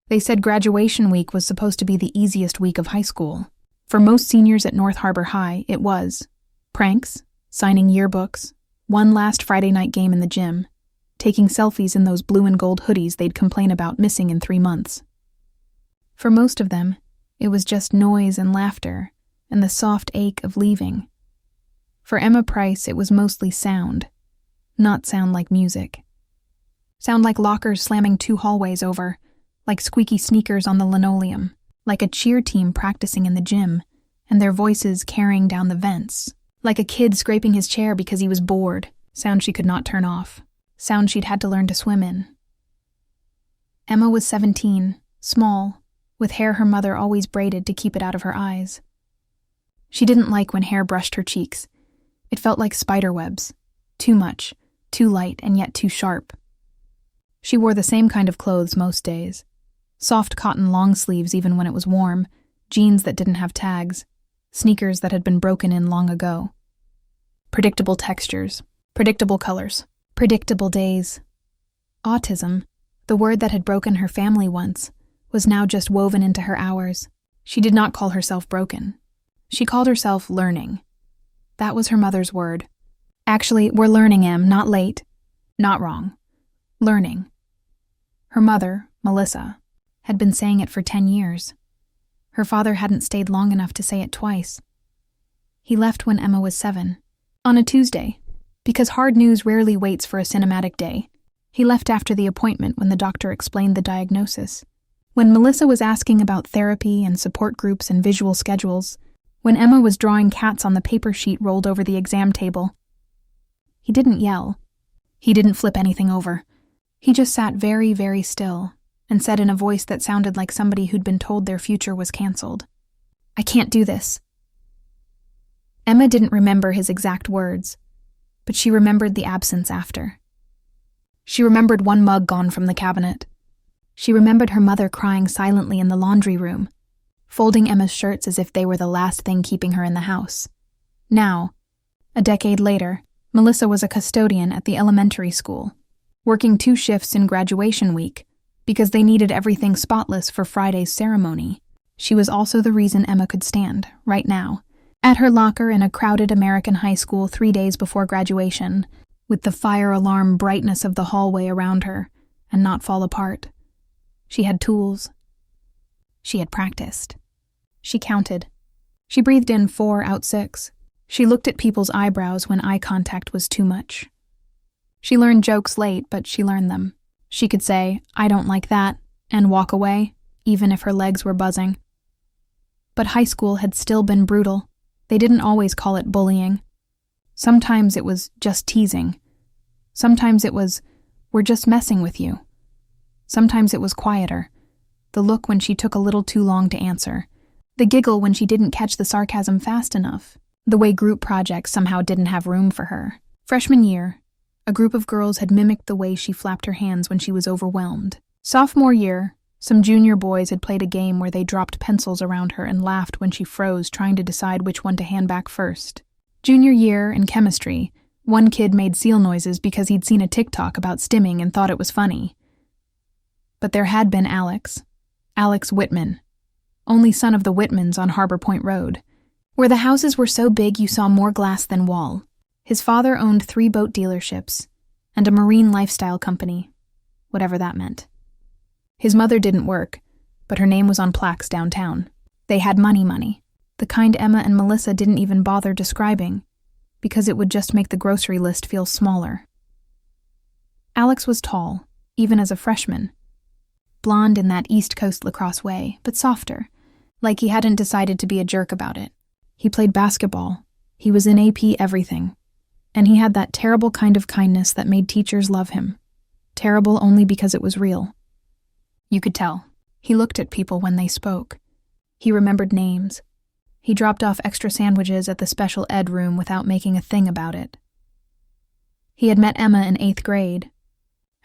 They said graduation week was supposed to be the easiest week of high school. For most seniors at North Harbor High, it was. Pranks, signing yearbooks, one last Friday night game in the gym, taking selfies in those blue and gold hoodies they'd complain about missing in 3 months. For most of them, it was just noise and laughter and the soft ache of leaving. For Emma Price, it was mostly sound, not sound like music. Sound like lockers slamming 2 hallways over, like squeaky sneakers on the linoleum, like a cheer team practicing in the gym, and their voices carrying down the vents, like a kid scraping his chair because he was bored, sound she could not turn off, sound she'd had to learn to swim in. Emma was 17, small, with hair her mother always braided to keep it out of her eyes. She didn't like when hair brushed her cheeks. It felt like spider webs, too much, too light, and yet too sharp. She wore the same kind of clothes most days. Soft cotton long sleeves even when it was warm, jeans that didn't have tags, sneakers that had been broken in long ago. Predictable textures, predictable colors, predictable days. Autism, the word that had broken her family once, was now just woven into her hours. She did not call herself broken. She called herself learning. That was her mother's word. Actually, we're learning, Em, not late. Not wrong. Learning. Her mother, Melissa, had been saying it for 10 years. Her father hadn't stayed long enough to say it twice. He left when Emma was 7, on a Tuesday, because hard news rarely waits for a cinematic day. He left after the appointment when the doctor explained the diagnosis. When Melissa was asking about therapy and support groups and visual schedules, when Emma was drawing cats on the paper sheet rolled over the exam table. He didn't yell. He didn't flip anything over. He just sat very, very still and said in a voice that sounded like somebody who'd been told their future was canceled, "I can't do this." Emma didn't remember his exact words, but she remembered the absence after. She remembered one mug gone from the cabinet. She remembered her mother crying silently in the laundry room, folding Emma's shirts as if they were the last thing keeping her in the house. Now, a decade later, Melissa was a custodian at the elementary school, working 2 shifts in graduation week because they needed everything spotless for Friday's ceremony. She was also the reason Emma could stand, right now, at her locker in a crowded American high school 3 days before graduation, with the fire alarm brightness of the hallway around her, and not fall apart. She had tools. She had practiced. She counted. She breathed in 4, out 6. She looked at people's eyebrows when eye contact was too much. She learned jokes late, but she learned them. She could say, "I don't like that," and walk away, even if her legs were buzzing. But high school had still been brutal. They didn't always call it bullying. Sometimes it was just teasing. Sometimes it was, "We're just messing with you." Sometimes it was quieter. The look when she took a little too long to answer. The giggle when she didn't catch the sarcasm fast enough. The way group projects somehow didn't have room for her. Freshman year, a group of girls had mimicked the way she flapped her hands when she was overwhelmed. Sophomore year, some junior boys had played a game where they dropped pencils around her and laughed when she froze, trying to decide which one to hand back first. Junior year, in chemistry, one kid made seal noises because he'd seen a TikTok about stimming and thought it was funny. But there had been Alex Whitman, only son of the Whitmans on Harbor Point Road, where the houses were so big you saw more glass than wall. His father owned 3 boat dealerships and a marine lifestyle company, whatever that meant. His mother didn't work, but her name was on plaques downtown. They had money, the kind Emma and Melissa didn't even bother describing, because it would just make the grocery list feel smaller. Alex was tall, even as a freshman. Blonde in that East Coast lacrosse way, but softer, like he hadn't decided to be a jerk about it. He played basketball. He was in AP everything. And he had that terrible kind of kindness that made teachers love him. Terrible only because it was real. You could tell. He looked at people when they spoke. He remembered names. He dropped off extra sandwiches at the special ed room without making a thing about it. He had met Emma in 8th grade.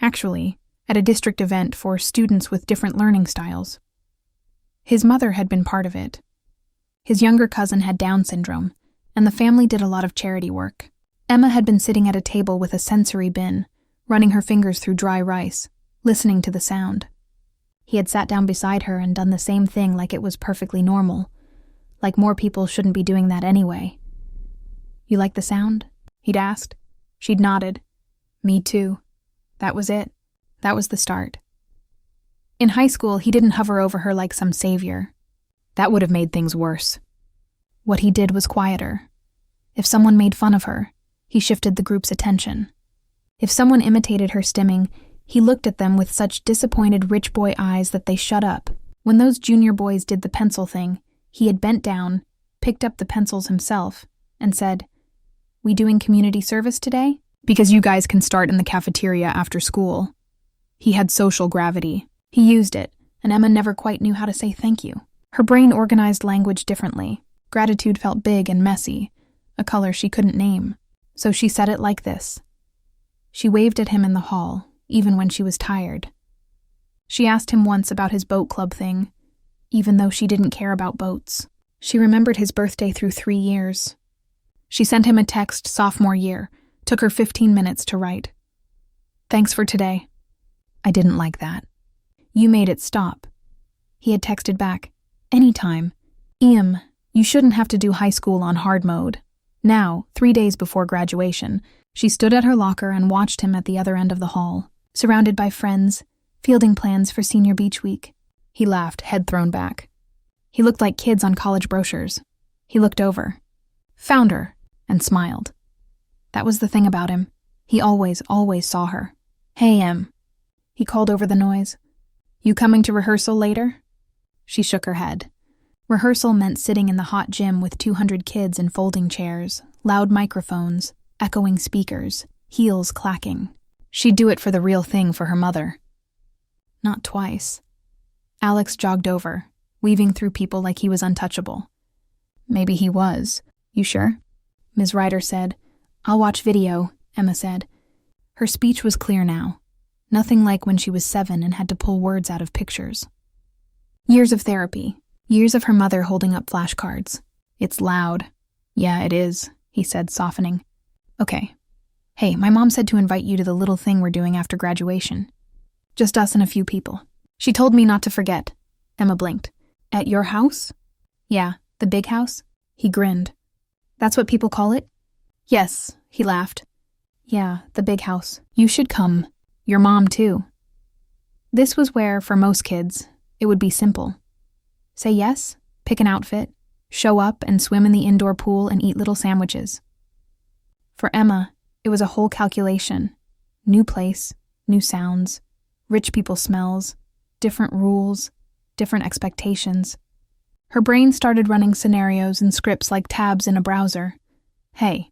Actually, at a district event for students with different learning styles. His mother had been part of it. His younger cousin had Down syndrome, and the family did a lot of charity work. Emma had been sitting at a table with a sensory bin, running her fingers through dry rice, listening to the sound. He had sat down beside her and done the same thing like it was perfectly normal, like more people shouldn't be doing that anyway. "You like the sound?" he'd asked. She'd nodded. "Me too." That was it. That was the start. In high school, he didn't hover over her like some savior. That would have made things worse. What he did was quieter. If someone made fun of her, he shifted the group's attention. If someone imitated her stimming, he looked at them with such disappointed rich boy eyes that they shut up. When those junior boys did the pencil thing, he had bent down, picked up the pencils himself, and said, "We doing community service today? Because you guys can start in the cafeteria after school." He had social gravity. He used it, and Emma never quite knew how to say thank you. Her brain organized language differently. Gratitude felt big and messy, a color she couldn't name. So she said it like this. She waved at him in the hall, even when she was tired. She asked him once about his boat club thing, even though she didn't care about boats. She remembered his birthday through 3 years. She sent him a text sophomore year, took her 15 minutes to write. "Thanks for today." "I didn't like that." "You made it stop." He had texted back, "Anytime. Em, you shouldn't have to do high school on hard mode." Now, 3 days before graduation, she stood at her locker and watched him at the other end of the hall, surrounded by friends, fielding plans for senior beach week. He laughed, head thrown back. He looked like kids on college brochures. He looked over, found her, and smiled. That was the thing about him. He always saw her. "Hey, Em." He called over the noise. "You coming to rehearsal later?" She shook her head. Rehearsal meant sitting in the hot gym with 200 kids in folding chairs, loud microphones, echoing speakers, heels clacking. She'd do it for the real thing for her mother. Not twice. Alex jogged over, weaving through people like he was untouchable. "Maybe he was. You sure?" Ms. Ryder said. "I'll watch video," Emma said. Her speech was clear now. Nothing like when she was 7 and had to pull words out of pictures. Years of therapy. Years of her mother holding up flashcards. "It's loud." "Yeah, it is," he said, softening. "Okay. Hey, my mom said to invite you to the little thing we're doing after graduation. Just us and a few people. She told me not to forget." Emma blinked. "At your house?" "Yeah, the big house." He grinned. "That's what people call it?" "Yes," he laughed. "Yeah, the big house. You should come. Your mom, too." This was where, for most kids, it would be simple. Say yes, pick an outfit, show up and swim in the indoor pool and eat little sandwiches. For Emma, it was a whole calculation. New place, new sounds, rich people smells, different rules, different expectations. Her brain started running scenarios and scripts like tabs in a browser. "Hey,"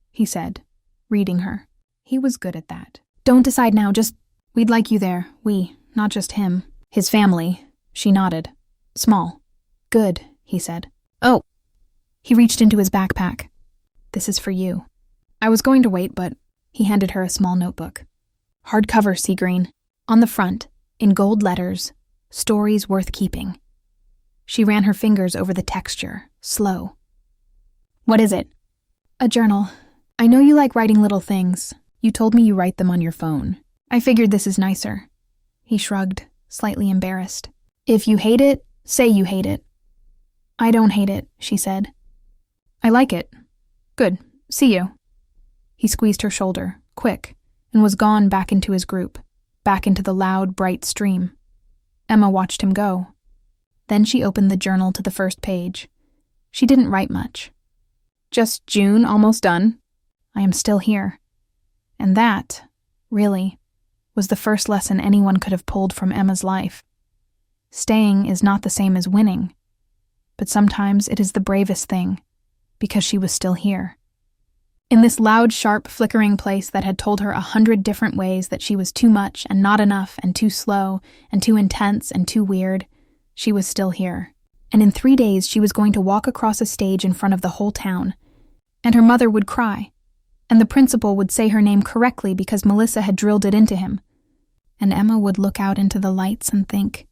he said, reading her. He was good at that. "Don't decide now, just, we'd like you there. We, not just him. His family." She nodded. "Small." "Good," he said. "Oh." He reached into his backpack. "This is for you." I was going to wait, but he handed her a small notebook. Hardcover sea green. On the front, in gold letters, "Stories worth keeping." She ran her fingers over the texture, slow. "What is it?" "A journal. I know you like writing little things. You told me you write them on your phone. I figured this is nicer." He shrugged, slightly embarrassed. "If you hate it, say you hate it." "I don't hate it," she said. "I like it. Good. See you." He squeezed her shoulder, quick, and was gone back into his group, back into the loud, bright stream. Emma watched him go. Then she opened the journal to the first page. She didn't write much. "Just June, almost done. I am still here." And that, really, was the first lesson anyone could have pulled from Emma's life. Staying is not the same as winning, but sometimes it is the bravest thing, because she was still here. In this loud, sharp, flickering place that had told her 100 different ways that she was too much and not enough and too slow and too intense and too weird, she was still here. And in 3 days she was going to walk across a stage in front of the whole town, and her mother would cry, and the principal would say her name correctly because Melissa had drilled it into him, and Emma would look out into the lights and think,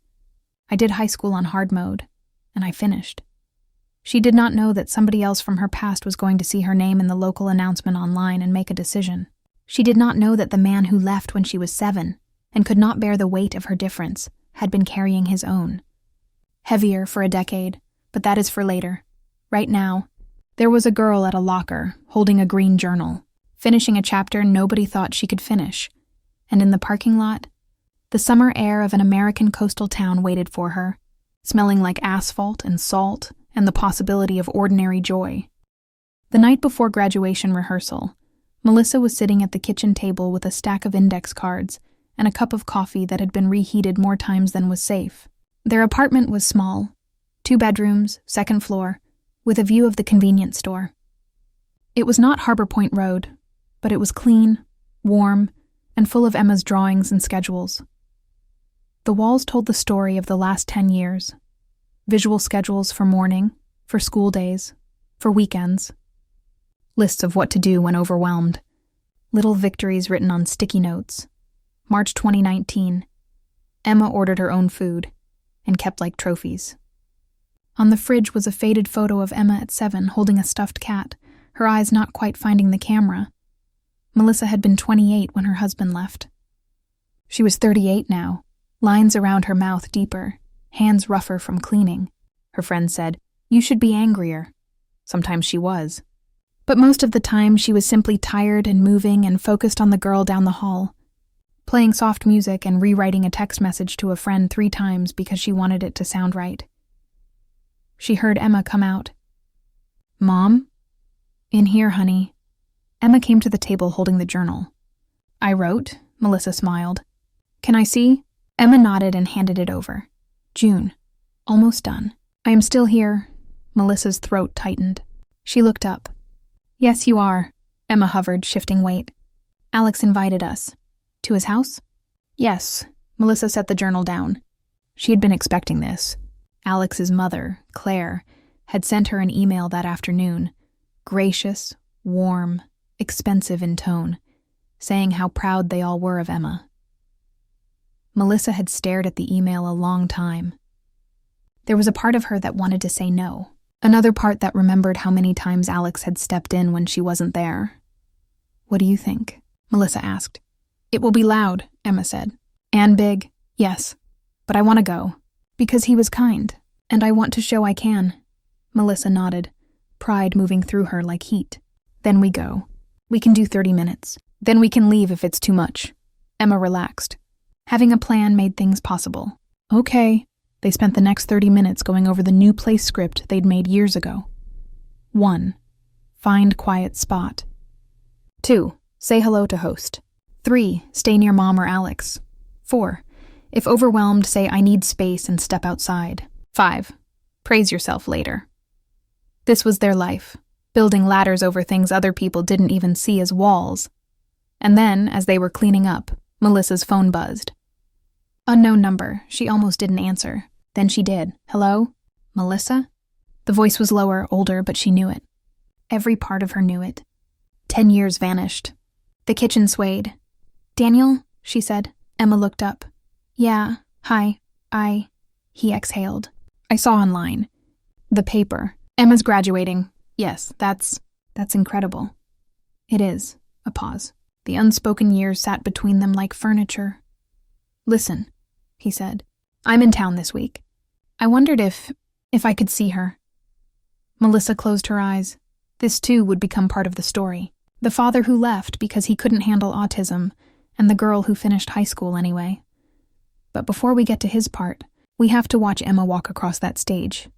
I did high school on hard mode, and I finished. She did not know that somebody else from her past was going to see her name in the local announcement online and make a decision. She did not know that the man who left when she was 7 and could not bear the weight of her difference had been carrying his own. Heavier for a decade, but that is for later. Right now, there was a girl at a locker holding a green journal, finishing a chapter nobody thought she could finish. And in the parking lot, the summer air of an American coastal town waited for her, smelling like asphalt and salt and the possibility of ordinary joy. The night before graduation rehearsal, Melissa was sitting at the kitchen table with a stack of index cards and a cup of coffee that had been reheated more times than was safe. Their apartment was small, 2 bedrooms, 2nd floor, with a view of the convenience store. It was not Harbor Point Road, but it was clean, warm, and full of Emma's drawings and schedules. The walls told the story of the last 10 years. Visual schedules for morning, for school days, for weekends. Lists of what to do when overwhelmed. Little victories written on sticky notes. March 2019. Emma ordered her own food and kept like trophies. On the fridge was a faded photo of Emma at 7 holding a stuffed cat, her eyes not quite finding the camera. Melissa had been 28 when her husband left. She was 38 now, lines around her mouth deeper, hands rougher from cleaning. Her friend said, "You should be angrier." Sometimes she was. But most of the time she was simply tired and moving and focused on the girl down the hall, playing soft music and rewriting a text message to a friend 3 times because she wanted it to sound right. She heard Emma come out. "Mom?" "In here, honey." Emma came to the table holding the journal. "I wrote," Melissa smiled. "Can I see?" Emma nodded and handed it over. "June. Almost done." "I am still here." Melissa's throat tightened. She looked up. "Yes, you are." Emma hovered, shifting weight. "Alex invited us." "To his house?" "Yes." Melissa set the journal down. She had been expecting this. Alex's mother, Claire, had sent her an email that afternoon, gracious, warm, expensive in tone, saying how proud they all were of Emma. Melissa had stared at the email a long time. There was a part of her that wanted to say no, another part that remembered how many times Alex had stepped in when she wasn't there. "What do you think?" Melissa asked. "It will be loud," Emma said. "And big, yes. But I want to go. Because he was kind, and I want to show I can." Melissa nodded, pride moving through her like heat. "Then we go. We can do 30 minutes. Then we can leave if it's too much." Emma relaxed. Having a plan made things possible. Okay. They spent the next 30 minutes going over the new play script they'd made years ago. 1. Find quiet spot. 2. Say hello to host. 3. Stay near Mom or Alex. 4. If overwhelmed, say I need space and step outside. 5. Praise yourself later. This was their life, building ladders over things other people didn't even see as walls. And then, as they were cleaning up, Melissa's phone buzzed. Unknown number. She almost didn't answer. Then she did. "Hello? Melissa?" The voice was lower, older, but she knew it. Every part of her knew it. 10 years vanished. The kitchen swayed. "Daniel?" she said. Emma looked up. "Yeah, hi, He exhaled. "I saw online. The paper. Emma's graduating. Yes, that's incredible." "It is." A pause. The unspoken years sat between them like furniture. "Listen," he said. "I'm in town this week. I wondered if I could see her." Melissa closed her eyes. This too would become part of the story. The father who left because he couldn't handle autism, and the girl who finished high school anyway. But before we get to his part, we have to watch Emma walk across that stage.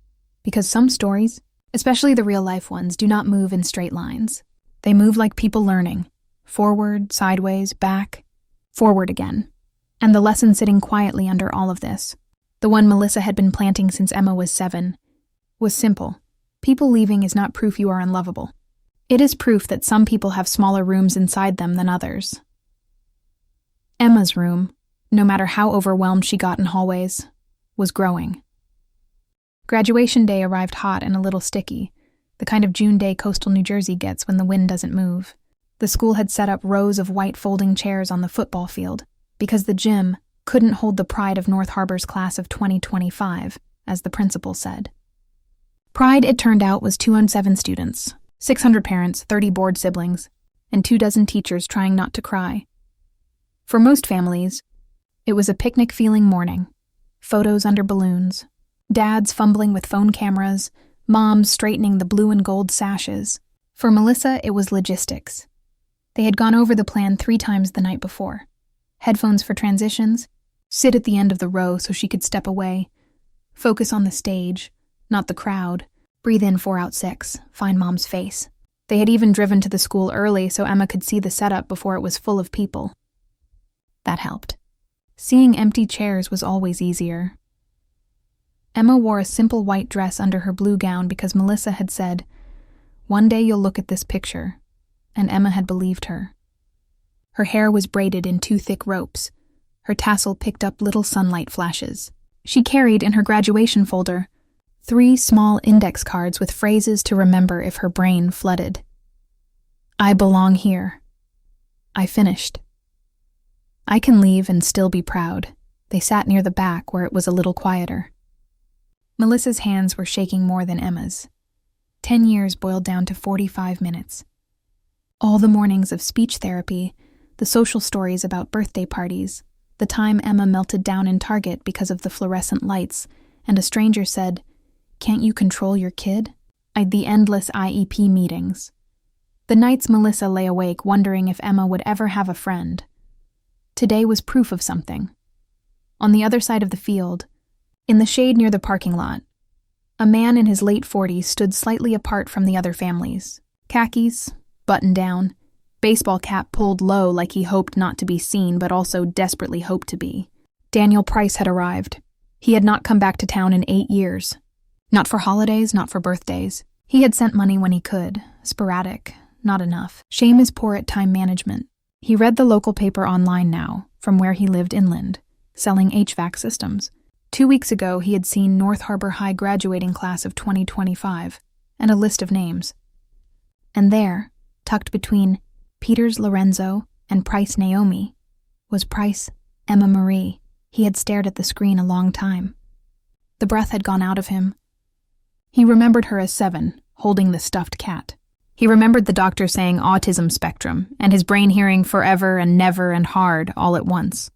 Because some stories, especially the real-life ones, do not move in straight lines. They move like people learning. Forward, sideways, back, forward again. And the lesson sitting quietly under all of this, the one Melissa had been planting since Emma was 7, was simple. People leaving is not proof you are unlovable. It is proof that some people have smaller rooms inside them than others. Emma's room, no matter how overwhelmed she got in hallways, was growing. Graduation day arrived hot and a little sticky, the kind of June day coastal New Jersey gets when the wind doesn't move. The school had set up rows of white folding chairs on the football field, because the gym couldn't hold the pride of North Harbor's class of 2025, as the principal said. Pride, it turned out, was 207 students, 600 parents, 30 bored siblings, and 24 teachers trying not to cry. For most families, it was a picnic-feeling morning. photos under balloons, dads fumbling with phone cameras, moms straightening the blue and gold sashes. For Melissa, it was logistics. They had gone over the plan 3 times the night before. Headphones for transitions, sit at the end of the row so she could step away, focus on the stage, not the crowd, breathe in 4 out 6, find mom's face. They had even driven to the school early so Emma could see the setup before it was full of people. That helped. Seeing empty chairs was always easier. Emma wore a simple white dress under her blue gown because Melissa had said, "One day you'll look at this picture," and Emma had believed her. Her hair was braided in 2 thick ropes. Her tassel picked up little sunlight flashes. She carried in her graduation folder 3 small index cards with phrases to remember if her brain flooded. I belong here. I finished. I can leave and still be proud. They sat near the back where it was a little quieter. Melissa's hands were shaking more than Emma's. 10 years boiled down to 45 minutes. All the mornings of speech therapy, the social stories about birthday parties, the time Emma melted down in Target because of the fluorescent lights, and a stranger said, "Can't you control your kid?" The endless IEP meetings. The nights Melissa lay awake wondering if Emma would ever have a friend. Today was proof of something. On the other side of the field, in the shade near the parking lot, a man in his late 40s stood slightly apart from the other families. Khakis, button down, baseball cap pulled low like he hoped not to be seen but also desperately hoped to be. Daniel Price had arrived. He had not come back to town in 8 years. Not for holidays, not for birthdays. He had sent money when he could, sporadic, not enough. Shame is poor at time management. He read the local paper online now, from where he lived inland, selling HVAC systems. 2 weeks ago, he had seen North Harbor High graduating class of 2025, and a list of names. And there, tucked between Peters Lorenzo and Price Naomi, was Price Emma Marie. He had stared at the screen a long time. The breath had gone out of him. He remembered her as 7, holding the stuffed cat. He remembered the doctor saying autism spectrum, and his brain hearing forever and never and hard all at once.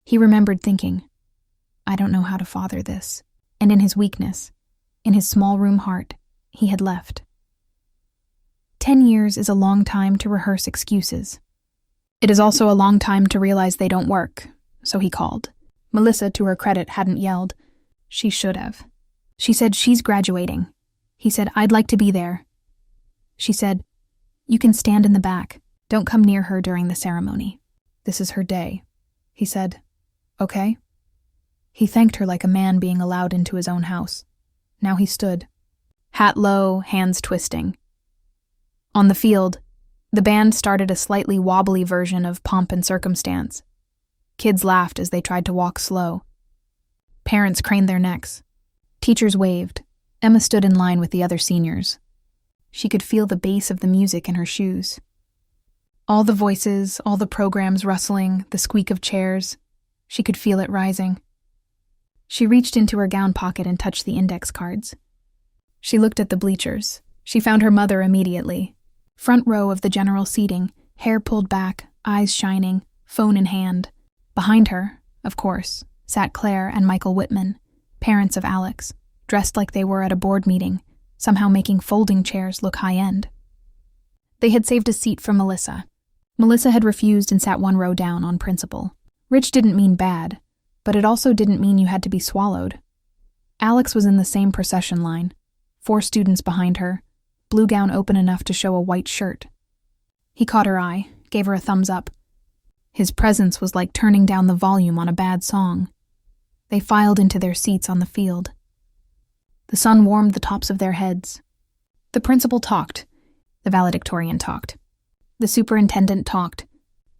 He remembered thinking, I don't know how to father this. And in his weakness, in his small room heart, he had left. 10 years is a long time to rehearse excuses. It is also a long time to realize they don't work, so he called. Melissa, to her credit, hadn't yelled. She should have. She said, she's graduating. He said, I'd like to be there. She said, you can stand in the back. Don't come near her during the ceremony. This is her day. He said, okay. He thanked her like a man being allowed into his own house. Now he stood, hat low, hands twisting. On the field, the band started a slightly wobbly version of Pomp and Circumstance. Kids laughed as they tried to walk slow. Parents craned their necks. Teachers waved. Emma stood in line with the other seniors. She could feel the bass of the music in her shoes. All the voices, all the programs rustling, the squeak of chairs. She could feel it rising. She reached into her gown pocket and touched the index cards. She looked at the bleachers. She found her mother immediately. Front row of the general seating, hair pulled back, eyes shining, phone in hand. Behind her, of course, sat Claire and Michael Whitman, parents of Alex, dressed like they were at a board meeting, somehow making folding chairs look high-end. They had saved a seat for Melissa. Melissa had refused and sat 1 row down on principle. Rich didn't mean bad, but it also didn't mean you had to be swallowed. Alex was in the same procession line, 4 students behind her, blue gown open enough to show a white shirt. He caught her eye, gave her a thumbs up. His presence was like turning down the volume on a bad song. They filed into their seats on the field. The sun warmed the tops of their heads. The principal talked. The valedictorian talked. The superintendent talked.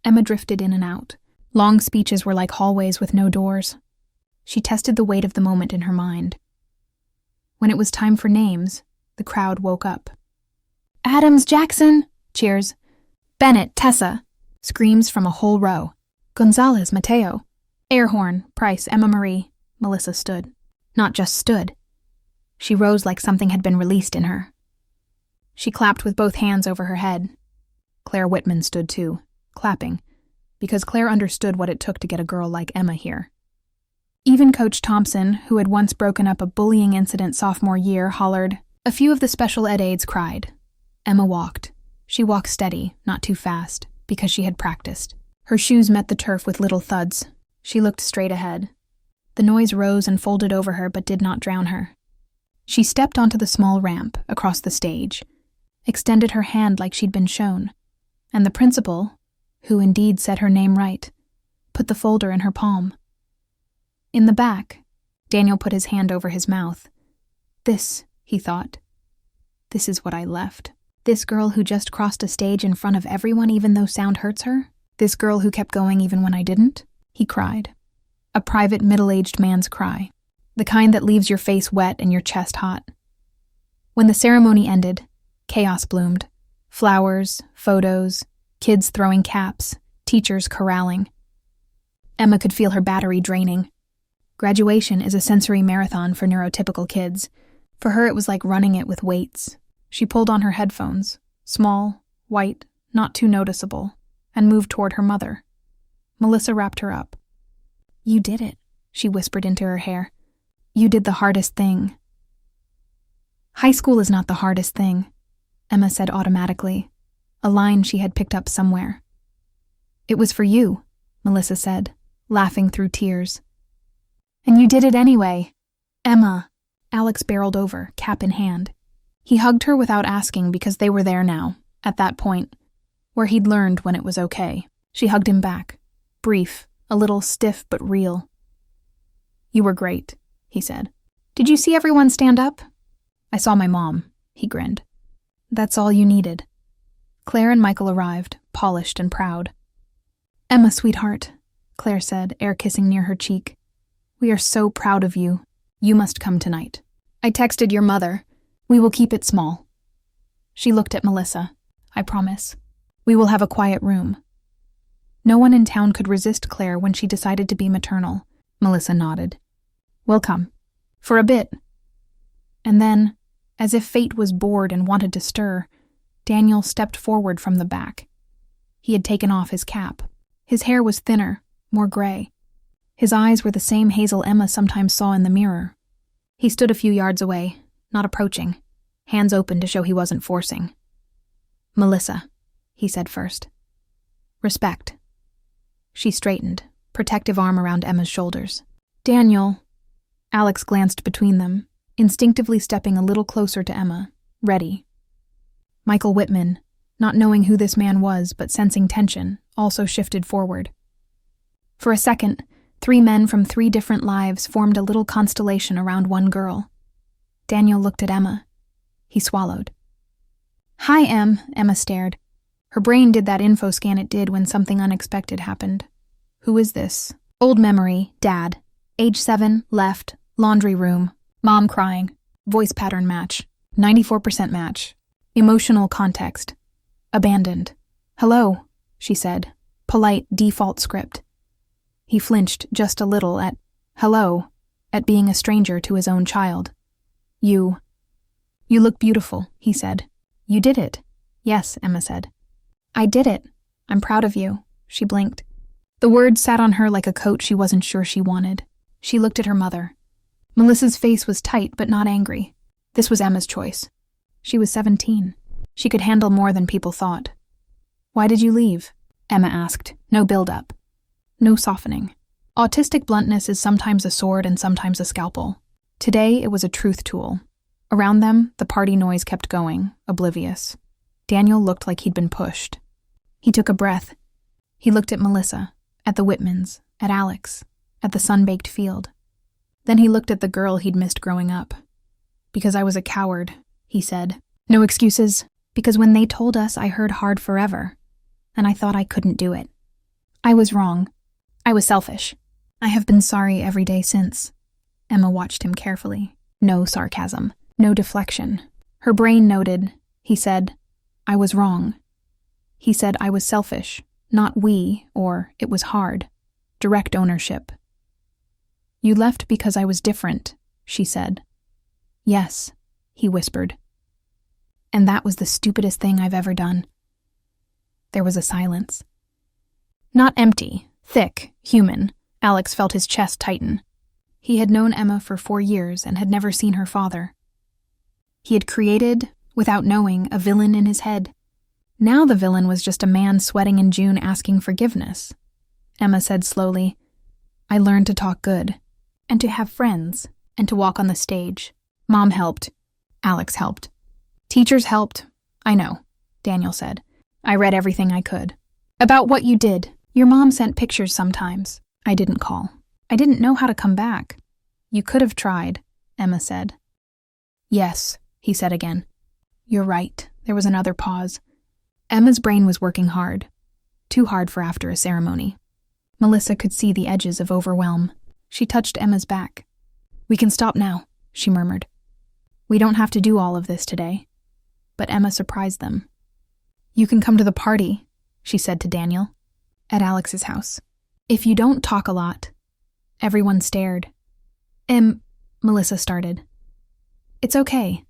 Emma drifted in and out. Long speeches were like hallways with no doors. She tested the weight of the moment in her mind. When it was time for names, the crowd woke up. Adams, Jackson! Cheers. Bennett, Tessa! Screams from a whole row. Gonzalez, Mateo. Air horn, Price, Emma Marie. Melissa stood. Not just stood. She rose like something had been released in her. She clapped with both hands over her head. Claire Whitman stood too, clapping, because Claire understood what it took to get a girl like Emma here. Even Coach Thompson, who had once broken up a bullying incident sophomore year, hollered. A few of the special ed aides cried. Emma walked. She walked steady, not too fast, because she had practiced. Her shoes met the turf with little thuds. She looked straight ahead. The noise rose and folded over her but did not drown her. She stepped onto the small ramp across the stage, extended her hand like she'd been shown, and the principal, who indeed said her name right, put the folder in her palm. In the back, Daniel put his hand over his mouth. This, he thought. This is what I left. This girl who just crossed a stage in front of everyone even though sound hurts her? This girl who kept going even when I didn't? He cried. A private middle-aged man's cry. The kind that leaves your face wet and your chest hot. When the ceremony ended, chaos bloomed. Flowers, photos, kids throwing caps, teachers corralling. Emma could feel her battery draining. Graduation is a sensory marathon for neurotypical kids. For her, it was like running it with weights. She pulled on her headphones, small, white, not too noticeable, and moved toward her mother. Melissa wrapped her up. You did it, she whispered into her hair. You did the hardest thing. High school is not the hardest thing, Emma said automatically, a line she had picked up somewhere. It was for you, Melissa said, laughing through tears. And you did it anyway. Emma. Alex barreled over, cap in hand. He hugged her without asking because they were there now, at that point, where he'd learned when it was okay. She hugged him back, brief, a little stiff but real. You were great, he said. Did you see everyone stand up? I saw my mom, he grinned. That's all you needed. Claire and Michael arrived, polished and proud. Emma, sweetheart, Claire said, air kissing near her cheek. We are so proud of you. You must come tonight. I texted your mother. We will keep it small. She looked at Melissa. I promise. We will have a quiet room. No one in town could resist Claire when she decided to be maternal. Melissa nodded. We'll come. For a bit. And then, as if fate was bored and wanted to stir, Daniel stepped forward from the back. He had taken off his cap. His hair was thinner, more gray. His eyes were the same hazel Emma sometimes saw in the mirror. He stood a few yards away, not approaching, hands open to show he wasn't forcing. Melissa, he said first. Respect. She straightened, protective arm around Emma's shoulders. Daniel. Alex glanced between them, instinctively stepping a little closer to Emma, ready. Michael Whitman, not knowing who this man was but sensing tension, also shifted forward. For a second, 3 men from 3 different lives formed a little constellation around one girl. Daniel looked at Emma. He swallowed. Hi, Em, Emma stared. Her brain did that info scan it did when something unexpected happened. Who is this? Old memory, Dad. Age 7, left, laundry room. Mom crying. Voice pattern match. 94% match. Emotional context. Abandoned. Hello, she said. Polite default script. He flinched just a little at hello, at being a stranger to his own child. You look beautiful, he said. You did it. Yes, Emma said. I did it. I'm proud of you, she blinked. The words sat on her like a coat she wasn't sure she wanted. She looked at her mother. Melissa's face was tight but not angry. This was Emma's choice. She was 17. She could handle more than people thought. Why did you leave? Emma asked. No build-up. No softening. Autistic bluntness is sometimes a sword and sometimes a scalpel. Today, it was a truth tool. Around them, the party noise kept going, oblivious. Daniel looked like he'd been pushed. He took a breath. He looked at Melissa, at the Whitmans, at Alex, at the sun-baked field. Then he looked at the girl he'd missed growing up. Because I was a coward, he said. No excuses, because when they told us I heard hard forever, and I thought I couldn't do it. I was wrong. I was selfish. I have been sorry every day since. Emma watched him carefully. No sarcasm. No deflection. Her brain noted. He said, I was wrong. He said I was selfish, not we, or it was hard. Direct ownership. You left because I was different, she said. Yes, he whispered. And that was the stupidest thing I've ever done. There was a silence. Not empty, thick, human. Alex felt his chest tighten. He had known Emma for 4 years and had never seen her father. He had created, without knowing, a villain in his head. Now the villain was just a man sweating in June asking forgiveness. Emma said slowly, "I learned to talk good, and to have friends, and to walk on the stage. Mom helped. Alex helped. Teachers helped. I know," Daniel said. "I read everything I could. About what you did. Your mom sent pictures sometimes. I didn't call. I didn't know how to come back." "You could have tried," Emma said. "Yes," he said again. "You're right." There was another pause. Emma's brain was working hard. Too hard for after a ceremony. Melissa could see the edges of overwhelm. She touched Emma's back. "We can stop now," she murmured. "We don't have to do all of this today." But Emma surprised them. "You can come to the party," she said to Daniel, "at Alex's house. If you don't talk a lot." Everyone stared. Melissa started. "It's okay,"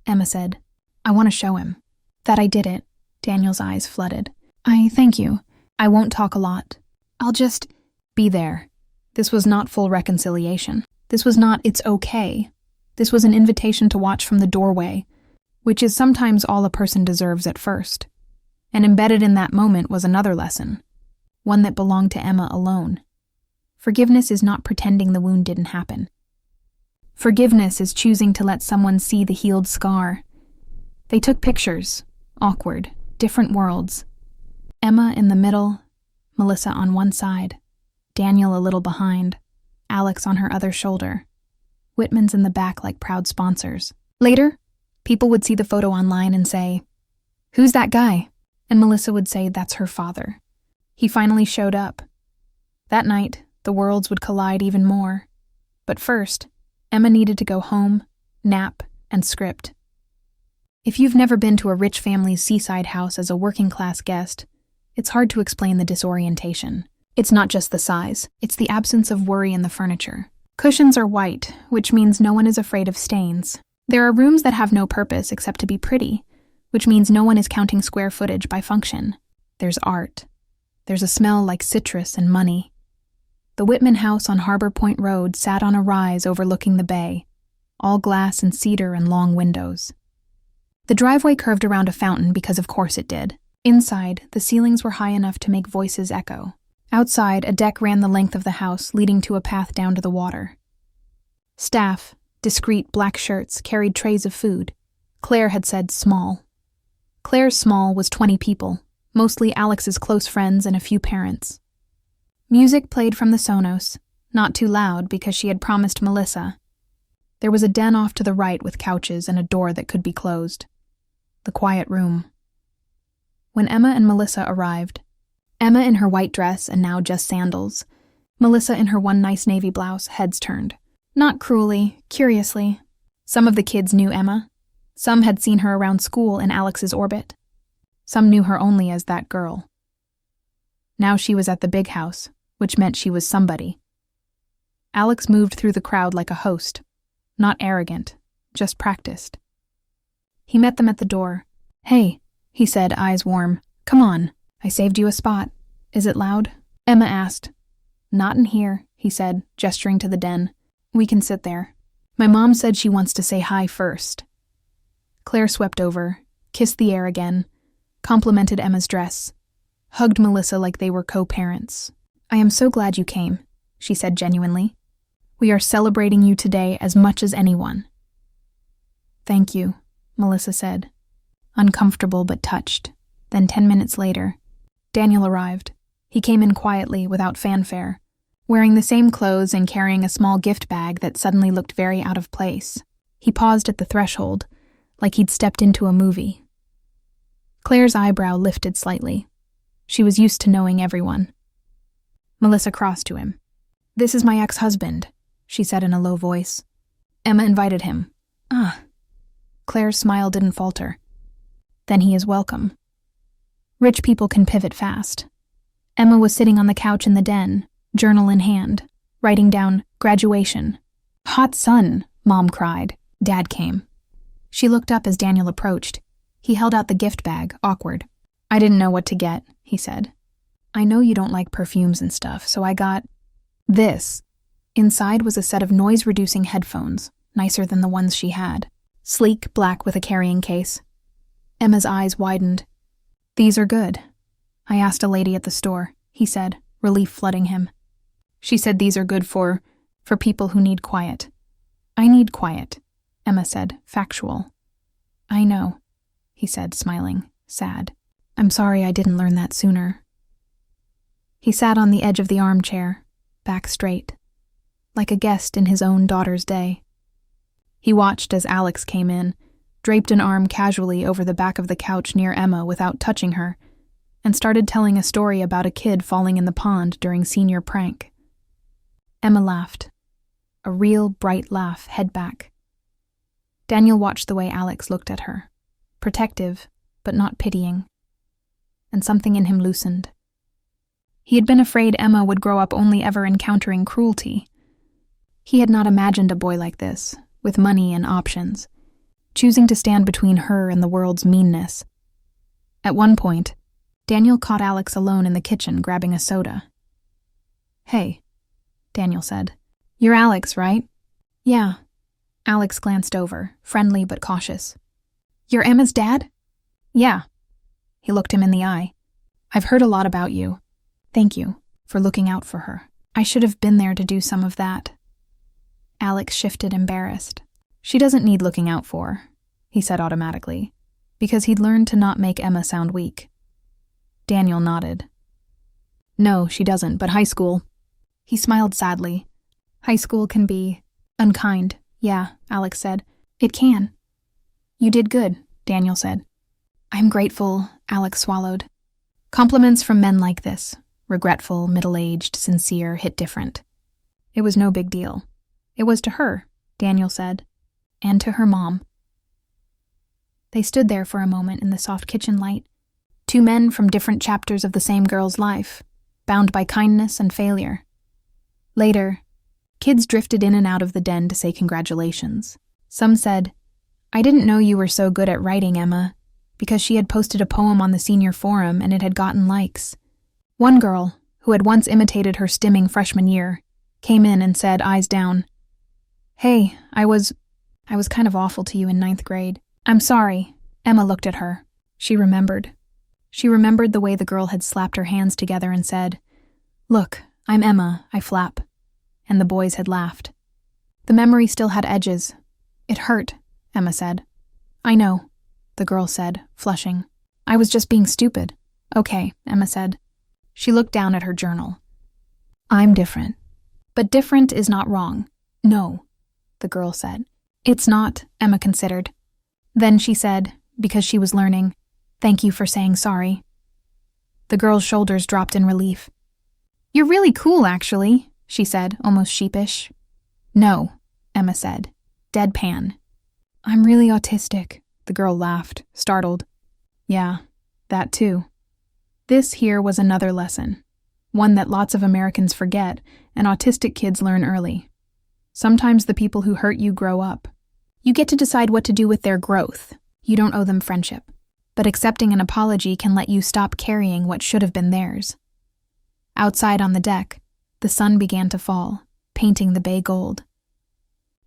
Emma said. "I want to show him that I did it." Daniel's eyes flooded. Thank you. I won't talk a lot. I'll just be there." This was not full reconciliation. This was not "it's okay." This was an invitation to watch from the doorway, which is sometimes all a person deserves at first. And embedded in that moment was another lesson, one that belonged to Emma alone. Forgiveness is not pretending the wound didn't happen. Forgiveness is choosing to let someone see the healed scar. They took pictures, awkward, different worlds. Emma in the middle, Melissa on one side, Daniel a little behind, Alex on her other shoulder. Whitman's in the back like proud sponsors. Later, people would see the photo online and say, "Who's that guy?" And Melissa would say that's her father. He finally showed up. That night, the worlds would collide even more. But first, Emma needed to go home, nap, and script. If you've never been to a rich family's seaside house as a working-class guest, it's hard to explain the disorientation. It's not just the size, it's the absence of worry in the furniture. Cushions are white, which means no one is afraid of stains. There are rooms that have no purpose except to be pretty, which means no one is counting square footage by function. There's art. There's a smell like citrus and money. The Whitman house on Harbor Point Road sat on a rise overlooking the bay, all glass and cedar and long windows. The driveway curved around a fountain because of course it did. Inside, the ceilings were high enough to make voices echo. Outside, a deck ran the length of the house, leading to a path down to the water. Staff, discreet black shirts, carried trays of food. Claire had said small. Claire's small was 20 people, mostly Alex's close friends and a few parents. Music played from the Sonos, not too loud because she had promised Melissa. There was a den off to the right with couches and a door that could be closed. The quiet room. When Emma and Melissa arrived, Emma in her white dress and now just sandals, Melissa in her one nice navy blouse, heads turned. Not cruelly, curiously. Some of the kids knew Emma. Some had seen her around school in Alex's orbit. Some knew her only as that girl. Now she was at the big house, which meant she was somebody. Alex moved through the crowd like a host, not arrogant, just practiced. He met them at the door. "Hey," he said, eyes warm. "Come on. I saved you a spot. Is it loud?" Emma asked. "Not in here," he said, gesturing to the den. "We can sit there. My mom said she wants to say hi first." Claire swept over, kissed the air again, complimented Emma's dress, hugged Melissa like they were co-parents. "I am so glad you came," she said genuinely. "We are celebrating you today as much as anyone." "Thank you," Melissa said, uncomfortable but touched. Then 10 minutes later, Daniel arrived. He came in quietly, without fanfare, wearing the same clothes and carrying a small gift bag that suddenly looked very out of place. He paused at the threshold, like he'd stepped into a movie. Claire's eyebrow lifted slightly. She was used to knowing everyone. Melissa crossed to him. "This is my ex-husband," she said in a low voice. Emma invited him. "Ah." Claire's smile didn't falter. "Then he is welcome." Rich people can pivot fast. Emma was sitting on the couch in the den, journal in hand, writing down graduation. "Hot sun," Mom cried. Dad came. She looked up as Daniel approached. He held out the gift bag, awkward. "I didn't know what to get," he said. "I know you don't like perfumes and stuff, so I got this." Inside was a set of noise-reducing headphones, nicer than the ones she had. Sleek, black with a carrying case. Emma's eyes widened. "These are good. I asked a lady at the store," he said, relief flooding him. "She said these are good for people who need quiet." "I need quiet," Emma said, factual. "I know," he said, smiling, sad. "I'm sorry I didn't learn that sooner." He sat on the edge of the armchair, back straight, like a guest in his own daughter's day. He watched as Alex came in, draped an arm casually over the back of the couch near Emma without touching her, and started telling a story about a kid falling in the pond during senior prank. Emma laughed. A real bright laugh, head back. Daniel watched the way Alex looked at her, protective, but not pitying, and something in him loosened. He had been afraid Emma would grow up only ever encountering cruelty. He had not imagined a boy like this, with money and options, choosing to stand between her and the world's meanness. At one point, Daniel caught Alex alone in the kitchen grabbing a soda. "Hey," Daniel said. "You're Alex, right?" "Yeah." Alex glanced over, friendly but cautious. "You're Emma's dad?" "Yeah." He looked him in the eye. "I've heard a lot about you. Thank you for looking out for her. I should have been there to do some of that." Alex shifted, embarrassed. "She doesn't need looking out for," he said automatically, because he'd learned to not make Emma sound weak. Daniel nodded. "No, she doesn't, but high school." He smiled sadly. "High school can be unkind." "Yeah," Alex said. "It can." "You did good," Daniel said. "I'm grateful," Alex swallowed. Compliments from men like this, regretful, middle-aged, sincere, hit different. It was no big deal. It was to her, Daniel said, and to her mom. They stood there for a moment in the soft kitchen light, two men from different chapters of the same girl's life, bound by kindness and failure. Later, kids drifted in and out of the den to say congratulations. Some said, "I didn't know you were so good at writing, Emma," because she had posted a poem on the senior forum and it had gotten likes. One girl, who had once imitated her stimming freshman year, came in and said, eyes down, "Hey, I was kind of awful to you in 9th grade. I'm sorry." Emma looked at her. She remembered. She remembered the way the girl had slapped her hands together and said, "Look, I'm Emma, I flap." And the boys had laughed. The memory still had edges. "It hurt," Emma said. "I know," the girl said, flushing. "I was just being stupid." "Okay," Emma said. She looked down at her journal. "I'm different." "But different is not wrong." "No," the girl said. "It's not," Emma considered. Then she said, because she was learning, "Thank you for saying sorry." The girl's shoulders dropped in relief. "You're really cool, actually," she said, almost sheepish. "No," Emma said, deadpan. "I'm really autistic," the girl laughed, startled. "Yeah, that too." This here was another lesson, one that lots of Americans forget and autistic kids learn early. Sometimes the people who hurt you grow up. You get to decide what to do with their growth. You don't owe them friendship. But accepting an apology can let you stop carrying what should have been theirs. Outside on the deck, the sun began to fall, painting the bay gold.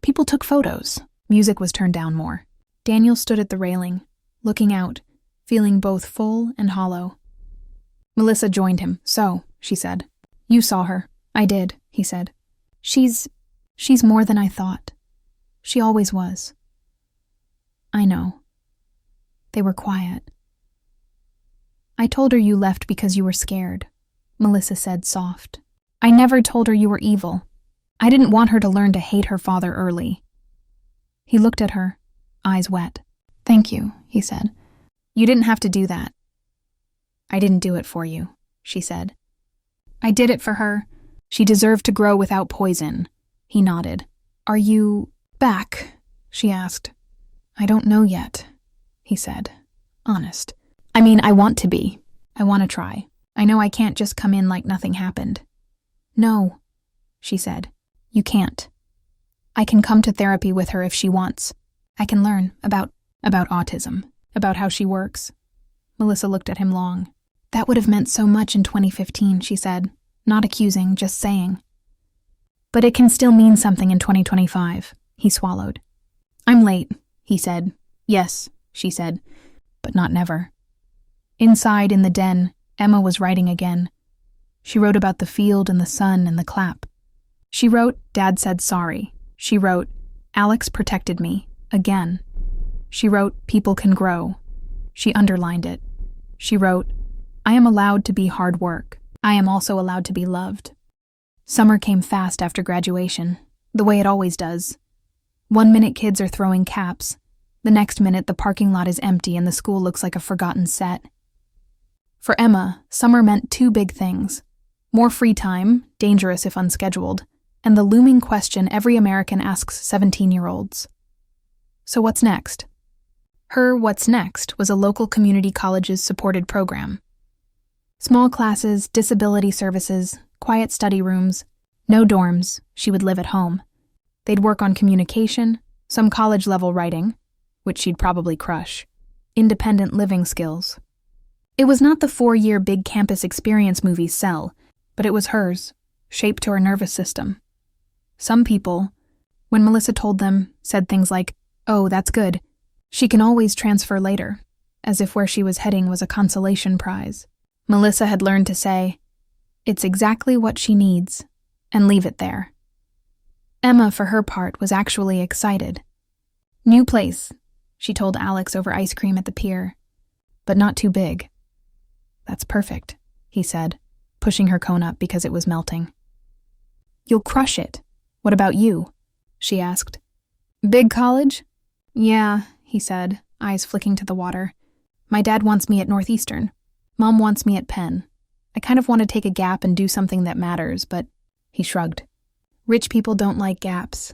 People took photos. Music was turned down more. Daniel stood at the railing, looking out, feeling both full and hollow. Melissa joined him. "So," she said. "You saw her." "I did," he said. She's more than I thought. She always was." "I know." They were quiet. "I told her you left because you were scared," Melissa said, soft. "I never told her you were evil. I didn't want her to learn to hate her father early." He looked at her, eyes wet. "Thank you," he said. "You didn't have to do that." "I didn't do it for you," she said. "I did it for her. She deserved to grow without poison." He nodded. "Are you back?" she asked. "I don't know yet," he said, honest. "I mean, I want to be. I want to try. I know I can't just come in like nothing happened." "No," she said. "You can't. I can come to therapy with her if she wants. I can learn about autism, about how she works." Melissa looked at him long. "That would have meant so much in 2015, she said, not accusing, just saying." But it can still mean something in 2025, he swallowed. I'm late, he said. Yes, she said, but not never. Inside in the den, Emma was writing again. She wrote about the field and the sun and the clap. She wrote, Dad said sorry. She wrote, Alex protected me, again. She wrote, people can grow. She underlined it. She wrote, I am allowed to be hard work. I am also allowed to be loved. Summer came fast after graduation, the way it always does. 1 minute kids are throwing caps. The next minute the parking lot is empty and the school looks like a forgotten set. For Emma, summer meant two big things. More free time, dangerous if unscheduled, and the looming question every American asks 17-year-olds. So what's next? Her what's next was a local community college's supported program. Small classes, disability services, quiet study rooms, no dorms, she would live at home. They'd work on communication, some college-level writing, which she'd probably crush, independent living skills. It was not the 4-year big campus experience movies sell, but it was hers, shaped to her nervous system. Some people, when Melissa told them, said things like, oh, that's good. She can always transfer later, as if where she was heading was a consolation prize. Melissa had learned to say, it's exactly what she needs, and leave it there. Emma, for her part, was actually excited. New place, she told Alex over ice cream at the pier, but not too big. That's perfect, he said, pushing her cone up because it was melting. You'll crush it. What about you? She asked. Big college? Yeah, he said, eyes flicking to the water. My dad wants me at Northeastern. Mom wants me at Penn. I kind of want to take a gap and do something that matters, but he shrugged. Rich people don't like gaps.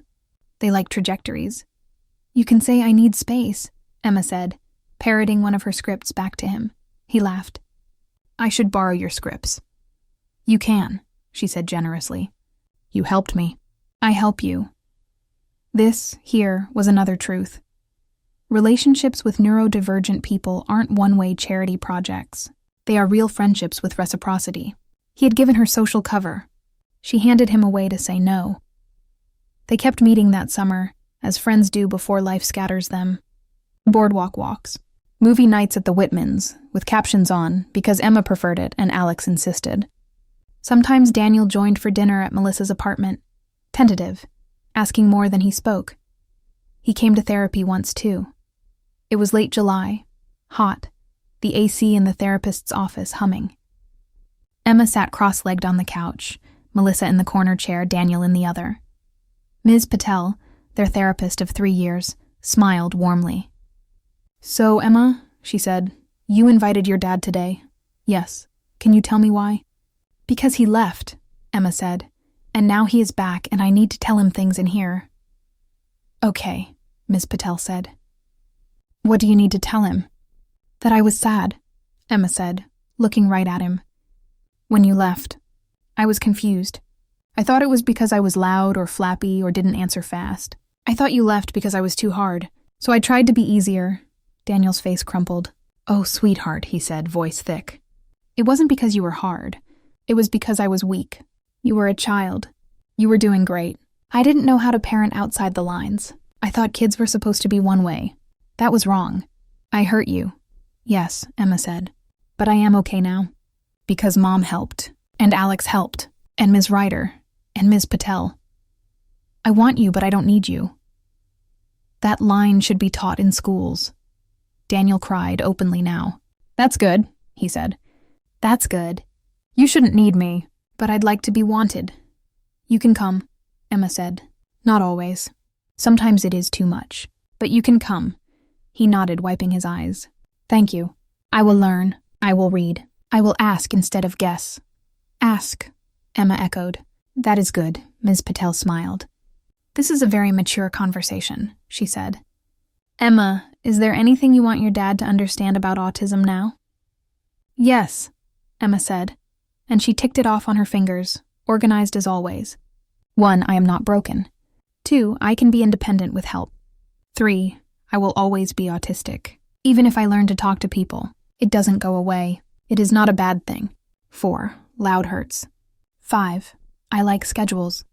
They like trajectories. You can say I need space, Emma said, parroting one of her scripts back to him. He laughed. I should borrow your scripts. You can, she said generously. You helped me. I help you. This, here, was another truth. Relationships with neurodivergent people aren't one-way charity projects. They are real friendships with reciprocity. He had given her social cover. She handed him a way to say no. They kept meeting that summer, as friends do before life scatters them. Boardwalk walks. Movie nights at the Whitmans, with captions on, because Emma preferred it and Alex insisted. Sometimes Daniel joined for dinner at Melissa's apartment, tentative, asking more than he spoke. He came to therapy once too. It was late July, hot, the AC in the therapist's office humming. Emma sat cross-legged on the couch, Melissa in the corner chair, Daniel in the other. Ms. Patel, their therapist of 3 years, smiled warmly. So, Emma, she said, you invited your dad today. Yes. Can you tell me why? Because he left, Emma said, and now he is back and I need to tell him things in here. Okay, Ms. Patel said. What do you need to tell him? That I was sad, Emma said, looking right at him. When you left, I was confused. I thought it was because I was loud or flappy or didn't answer fast. I thought you left because I was too hard, so I tried to be easier. Daniel's face crumpled. Oh, sweetheart, he said, voice thick. It wasn't because you were hard. It was because I was weak. You were a child. You were doing great. I didn't know how to parent outside the lines. I thought kids were supposed to be one way. That was wrong. I hurt you. Yes, Emma said. But I am okay now. Because Mom helped. And Alex helped. And Ms. Ryder. And Ms. Patel. I want you, but I don't need you. That line should be taught in schools. Daniel cried openly now. That's good, he said. That's good. You shouldn't need me, but I'd like to be wanted. You can come, Emma said. Not always. Sometimes it is too much. But you can come. He nodded, wiping his eyes. Thank you. I will learn. I will read. I will ask instead of guess. Ask, Emma echoed. That is good, Ms. Patel smiled. This is a very mature conversation, she said. Emma, is there anything you want your dad to understand about autism now? Yes, Emma said, and she ticked it off on her fingers, organized as always. 1, I am not broken. 2, I can be independent with help. 3, I will always be autistic. Even if I learn to talk to people, it doesn't go away. It is not a bad thing. 4, loud hurts. 5, I like schedules.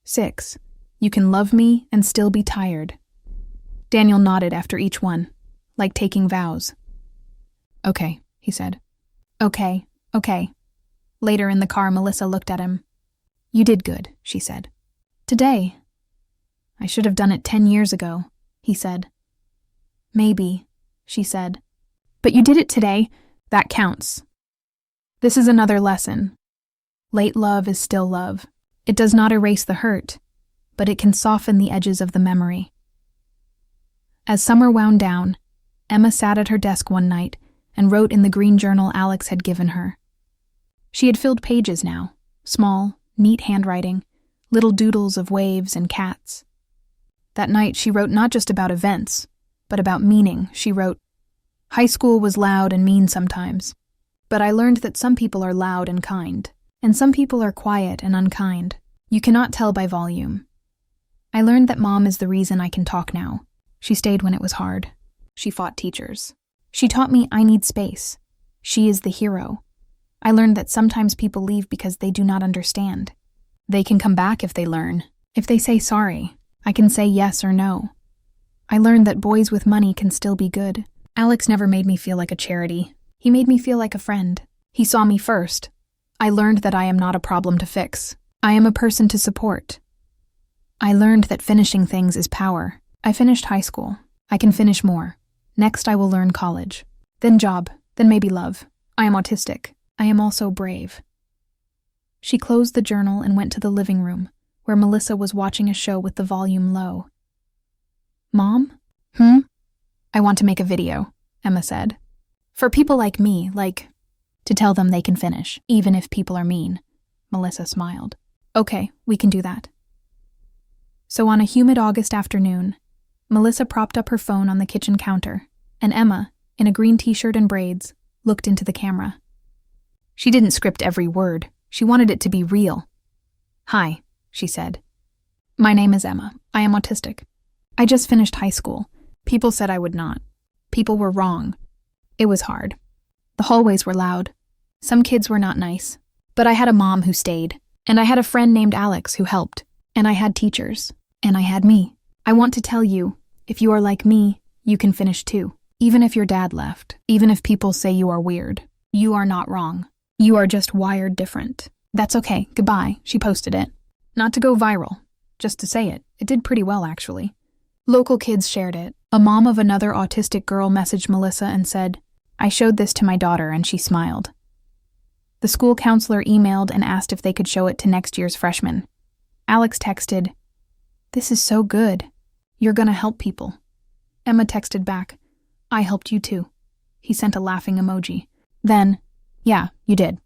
6. You can love me and still be tired. Daniel nodded after each one, like taking vows. Okay, he said. Okay. Later in the car, Melissa looked at him. You did good, she said. Today. I should have done it 10 years ago, he said. Maybe, she said. But you did it today. That counts. This is another lesson. Late love is still love. It does not erase the hurt, but it can soften the edges of the memory. As summer wound down, Emma sat at her desk one night and wrote in the green journal Alex had given her. She had filled pages now, small, neat handwriting, little doodles of waves and cats. That night she wrote not just about events, but about meaning. She wrote, High school was loud and mean sometimes, but I learned that some people are loud and kind, and some people are quiet and unkind. You cannot tell by volume. I learned that Mom is the reason I can talk now. She stayed when it was hard. She fought teachers. She taught me I need space. She is the hero. I learned that sometimes people leave because they do not understand. They can come back if they learn. If they say sorry, I can say yes or no. I learned that boys with money can still be good. Alex never made me feel like a charity. He made me feel like a friend. He saw me first. I learned that I am not a problem to fix. I am a person to support. I learned that finishing things is power. I finished high school. I can finish more. Next I will learn college. Then job. Then maybe love. I am autistic. I am also brave. She closed the journal and went to the living room, where Melissa was watching a show with the volume low. Mom? I want to make a video, Emma said. For people like me, to tell them they can finish, even if people are mean. Melissa smiled. Okay, we can do that. So on a humid August afternoon, Melissa propped up her phone on the kitchen counter, and Emma, in a green t-shirt and braids, looked into the camera. She didn't script every word. She wanted it to be real. Hi, she said. My name is Emma. I am autistic. I just finished high school. People said I would not. People were wrong. It was hard. The hallways were loud. Some kids were not nice. But I had a mom who stayed, and I had a friend named Alex who helped, and I had teachers, and I had me. I want to tell you, if you are like me, you can finish too. Even if your dad left, even if people say you are weird, you are not wrong. You are just wired different. That's okay. Goodbye. She posted it. Not to go viral, just to say it. It did pretty well, actually. Local kids shared it. A mom of another autistic girl messaged Melissa and said, I showed this to my daughter and she smiled. The school counselor emailed and asked if they could show it to next year's freshmen. Alex texted, This is so good. You're gonna help people. Emma texted back, I helped you too. He sent a laughing emoji. Then, yeah, you did.